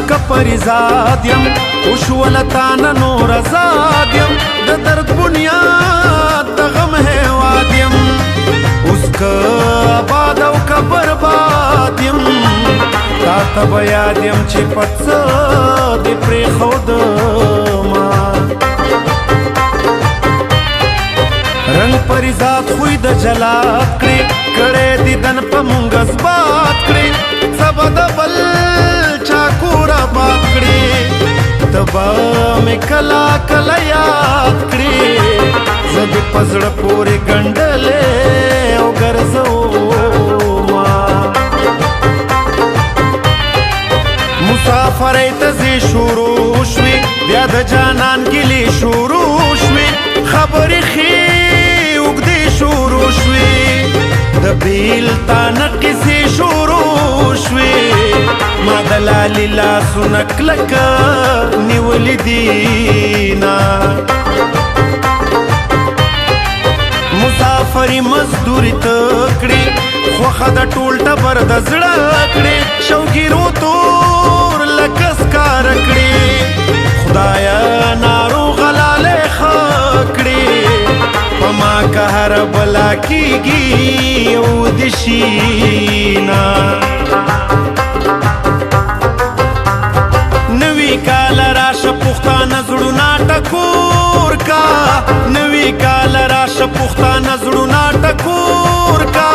که پریزاد یم وشولتانه نور ازاد یم د درد بنیاد د غم هیواد یم اوس که آباد او که برباد یم تا ته به یاد یم چې په څه دې پرېښودما رنګ پریزاد خوی د جلاد کړې کړی دیدن په مونږ اثبات کړې څه به د بل چا کور آباد کړې ته به مې کله کله یاد کړې زه دې په زړه پورې ګنډلې او ګرځوما مسافرۍ ته ځې شروع شوې بیا د جانان ګیلې شروع شوې خبرې ښې اوږدې شروع شوې د بیلتانه قصې شروع شوې ما د لالې لاسونه کلکه نیولي دینه مسافري مزدوري ته کړې خوښه د ټول ټبر د زړه کړې شوګیرو تور لکه سکاره کړې خدایه ناروغه لالې ښه کړې په ما که هره بلا کېږي یو د شینه نوي کاله راشه پښتانه زړونه ټکور کا نوي کاله راشه پښتانه زړونه ټکور کا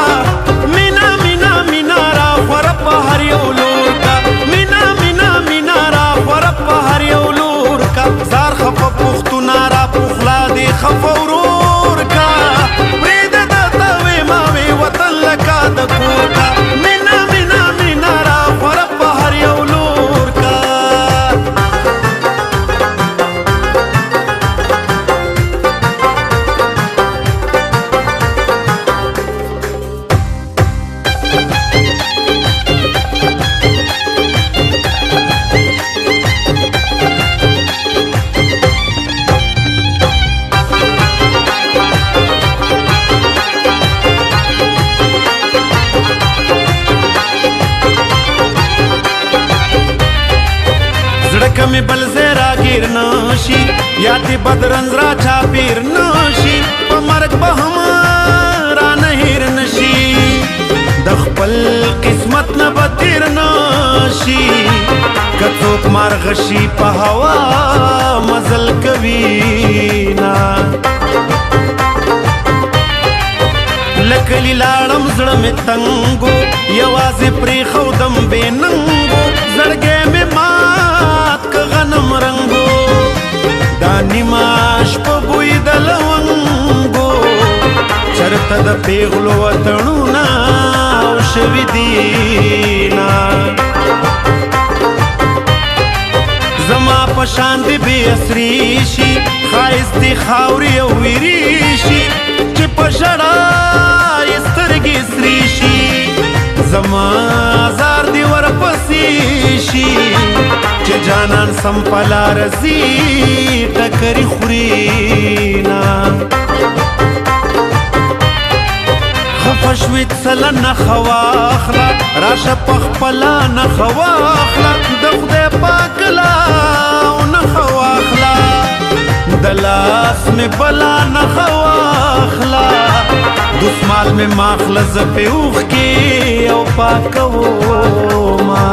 مینا مینا مینا را خوره په هر یو لور کا مینا مینا مینا را خوره په هر یو لور کا زار خفه پښتونه را پخلا دې خفه ورور کا پرېږده درته ویما وې وطن لکه د کور کا مینا مینا مینا را خوره په هر یو لور کا کمی بل زیرا گیر نشي یا تی بدرنز را چاپیر نشي په مرګ به هم را نه هیر نشي د خپل قسمت نه به تیر نشي که څوک مارغ شي په هوا مزل کوي نه لکلي لاړم زړه مې تنګو یوازې پرېښودم بې ننګو زړګی مې مات که غنم رنګو دا نیمه شپه بوی د لونګو چرته د پیغلو وطنونه او شوي دینه زما په شان دې بې اسري شي ښایستې خاورې او ویرې شي چې په ژړا یې سترګې سرې شي زما زار دې ورپسې شي چې جانان سم په لاره ځي ټکرې خوري نه خفه شوې څله نښه واخله راشه په خپله نښه واخله د خدای پاک لاو نښه واخله د لاس مې بلا نښه واخله دسمال مې ماخله زه پې اوښکې او پاکوما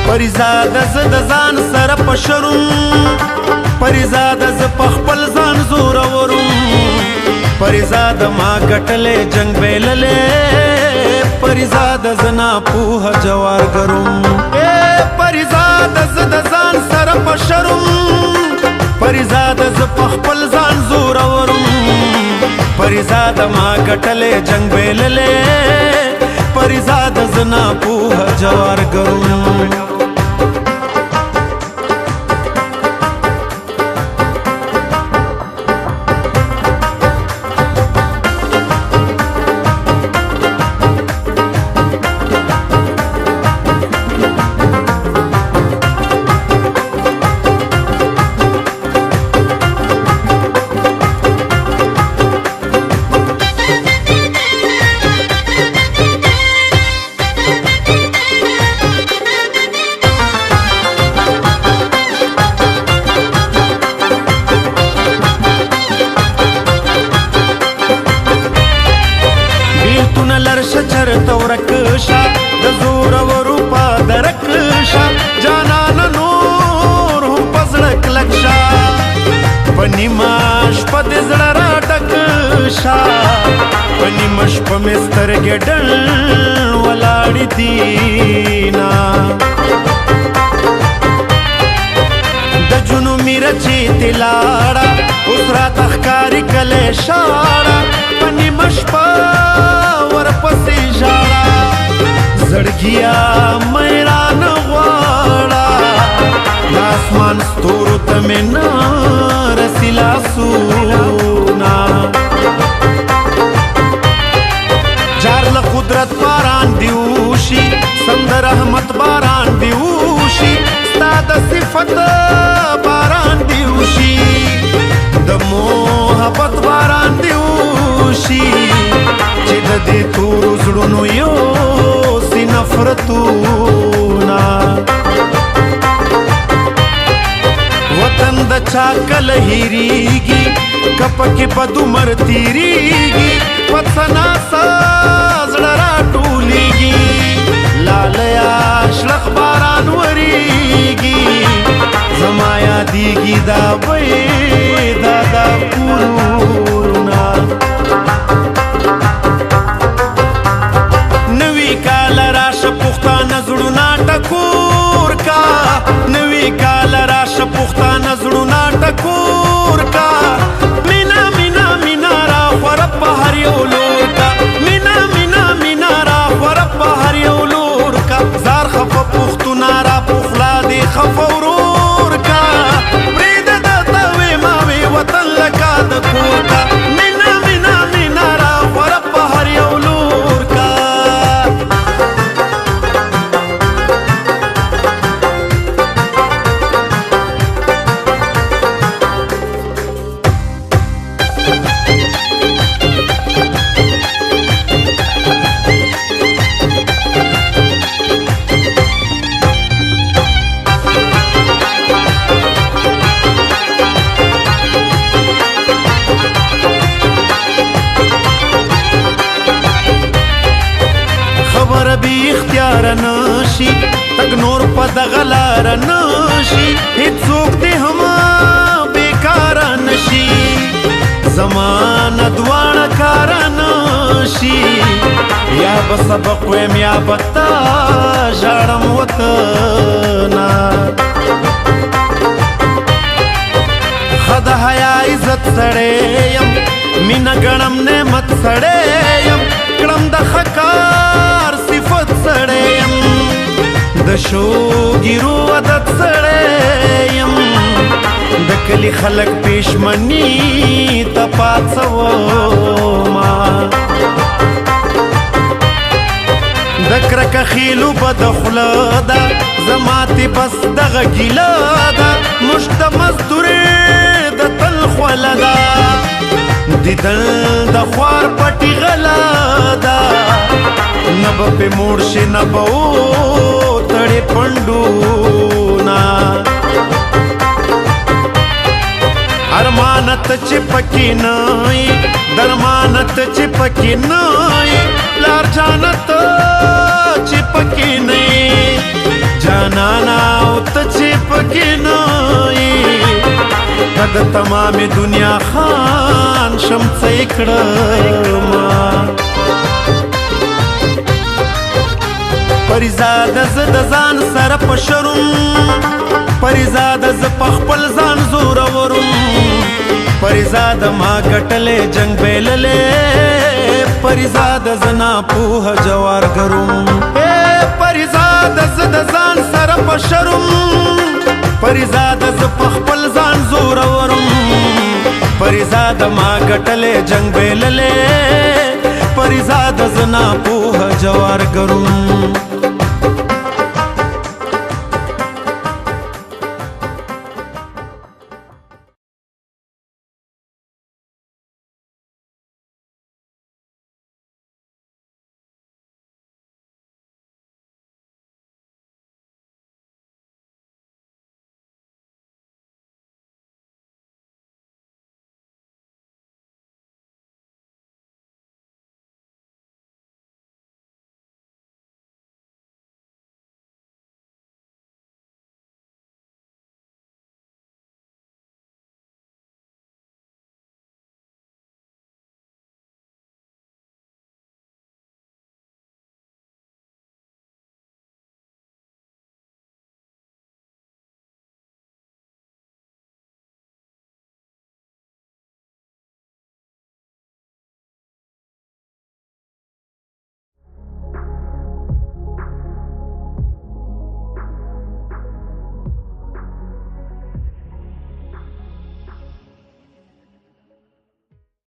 پریزاده زه د ځان سره په شروم پریزاده زه په خپل ځان زورورم پریزاده ما ګټلی جنګ بیللی پریزاده زه ناپوهه جوارګروم پریزاده زه د ځان سره په شروم پریزاده زه په خپل ځان زورورم پریزاده ما ګټلی جنګ بیللی پریزاده زه ناپوهه جوارګروم زورو پا درک شا جانان نور هم پزړه کلک شا په نیمه شپه دې زړه راډک شا په نیمه شپه مې سترګې ډل ولاړې دينا د جنومي رچې تلاړه اوس راته ښکاري کلی شاړه په نیمه شپه ورپسې ژاړه زړګیا مې رانه غواړه د اسمان ستورو ته مې نه رسي لاسونه جار له قدرت باران دی وشي سم د رحمت باران دی وشي ستا د صفت باران دی وشي د محبت باران دی وشي چې د دې تورو زړونو یوسي نفرتونه وطن د چا کله هېرېږي که پکې بد عمر تېرېږي په څه ناسه زړه راټولېږي لالیا شړخ باران ورېږي زما یادېږي دا دا کورونه نوي کال راشه پښتانه زړونه ټکور کا نوي کال راشه پښتانه زړونه ټکور کا مینا مینا مینا را خوره په هر یو لور کا مینا مینا مینا را خوره په هر یو لور کا زار خفه پښتونه را پخلا دې خفه ورور کا پرېږده د تاوې ماوې وطن لکه د کور کا مینا مینا مینا را خوره په هر یو لور کا خبر بی اختیار نشي تک نور په دغه لار نشي هیڅوک دې هم بیکار نشي زمانه دواړه کار نشي یا به سبق ویم یا به تا ژاړم وطنه ښه د حیا عزت سړی یم مینه ګڼم نعمت سړی یم کړم د ښه کار صفت سړی یم د شوګیرو عادت سړی یم د کلي خلک پېشمني ته پاڅومه د کرکه خیلو بد خوله ده زما تې بس دغه ګیله ده موږ د مزدورې د تل خوله ده دیدل د خوار پټي غله ده نه به پې موړ شي نه به وتړې پنډونه ارمانت چې پکې نه یې درمانت چې پکې نه یې پلار جانت چې پکې نه یې جانانا او ته چې پکې نه یې که د تمامې دنیا خان شم څه یې کړمه پریزاده زه د ځان سره په شرم پریزاده زه په خپل ځان زورورم پریزاده ما ګټلې جنګ بیللې پریزاده زه ناپوهه جوارګروم پریزاده زه د ځان سره په شرم پریزاده زه په خپل ځان زورورم پریزاده ما ګټلې جنګ بیللې پریزاده زه ناپوهه جوارګروم